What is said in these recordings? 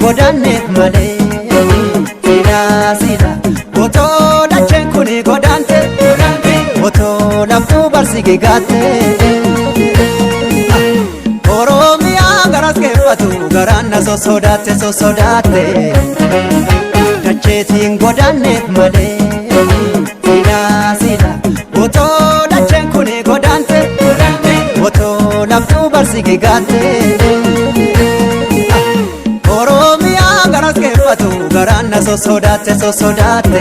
Godaanneef malee sida otoo dacheen kuni godaante otoo laftuu barsiige gaatte Oromiyaa garas keeffatu garaan na sosodaatte dacheetiin godaanneef malee sida otoo dacheen kuni godaante otoo laftuu barsiige gaatte Oromiyaa garas keeffatu garaan na sosodaatte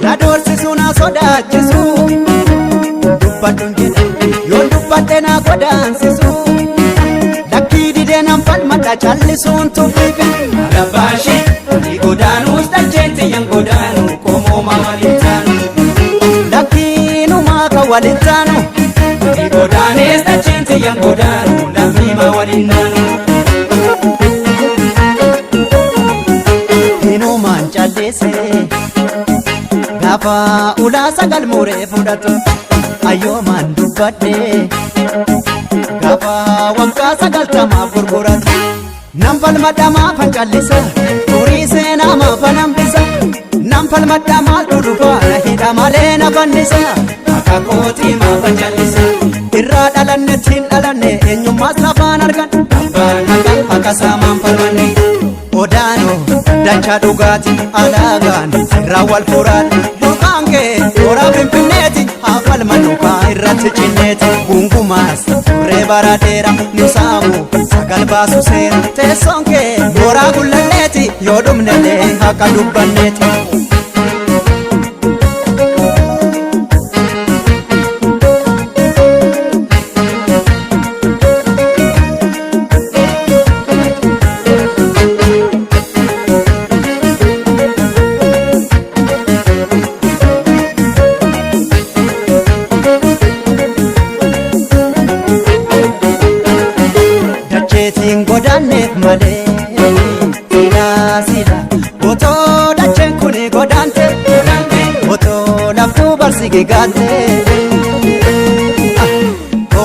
na doorsisu na sodaachisu dubbadhuun jedha yoon dubbadhe na godaansisu lakkii didee nan falmadha callisuun tuffife alabaashee Godaanus dacheetti yan godaanu komooma walittaanu lakkiinumaa ka walittaanu godaanes dacheetti yan godaanu lammiima walinnaanu hinumaan calleesse gaafa ulaa sagal muree fudhatu ayyoomaan dubbadhe gaafa waggaa 90 gurguratu Nam falmadhamaa fancallisa furii seenaa maafanambisa Nam falmadhamaa dhudhufa hidha malee na fannisa akka kootii maafancallisa irraa dhalannettiin dhalanne eenyummaas lafaan argan abbaan haqa akka saamaan falmanne Odaanoo dachaa dhugaati alaagaan irraa wal furaadha Lukaan kee toora finfinneeti haa falmannu kaa irratti cinneeti Gungumaas turree bara dheera nu saamu sagal baasu seera Teessoon kee mooraa gullalleeti yoo dhumnellee akka dubbanneeti Godaanneef malee sida otoo dacheen kuni godaante otoo laftuu barsiige gaatte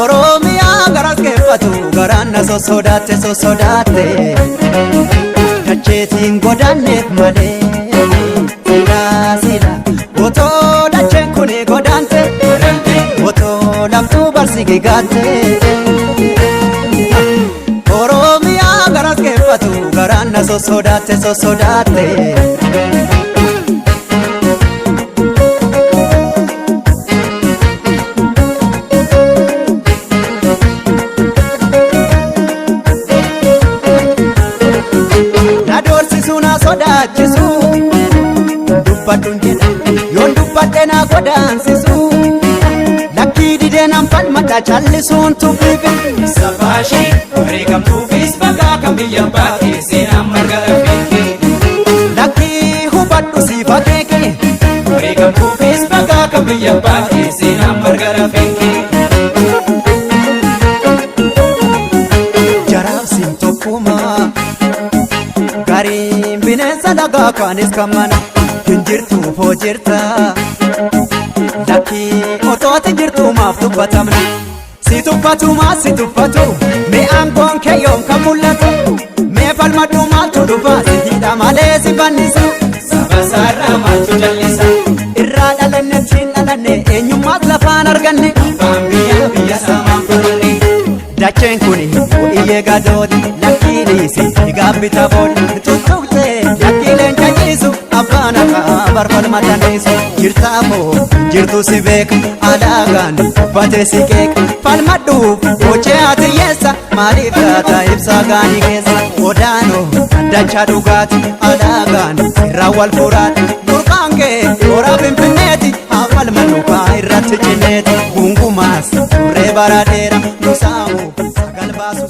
Oromiyaa garas keeffatu garaan na sosodaatte dacheetiin godaanneef malee sida otoo dacheen kuni godaante otoo laftuu barsiige gaatte Oromiyaa garas keeffatu garaan na sosodaatte na doorsisu na sodaachisu dubbadhuun jedha yoon dubbadhe na godaansisu lakkii didee nan falmadha callisuun tuffife Sabaashee wareegamtuufis bakka kan biyya baatee seenaan marga lafeekkee lakkii hubadhu siifa keekee wareegamtuufis bakka kan biyya baatee seenaan marga lafeekkee Jaraabsiin tokkumaa gariin bineensa lagaa kaanis kan mana hin jirtuuf hoo jirta Lakkii otooti jirtu maaf dubbatamna Si tuffatu maas si tuffatu Mee aangoon kee yoom kan mul'atu Mee falmadhu maaltu dhufa Si hidha malee si fannisa Saba saarraa maaltu jallisa Irraa dhalannettiin dhalanne eenyummaas lafaan arganne Abbaan biyya saamaan faranne Dacheen kuni iyyee gadooti Lakkii dhiisi gaabbita boodi Tuttuqtee lakkiileen jajiisu abbaan haqaa barfal matanees jirtaafoo jirtu si beeka alaagaan batee si keeka falmadhuuf hojii ati yeessa maaliif laata ibsaa gaanii keessa odaanoo dachaa dhugaati alaagaan irraa wal furaati burqaan kee yoora finfinneeti hafal manukaa irratti cineeti gungumaas turree bara dheera nusaamu sagal baasu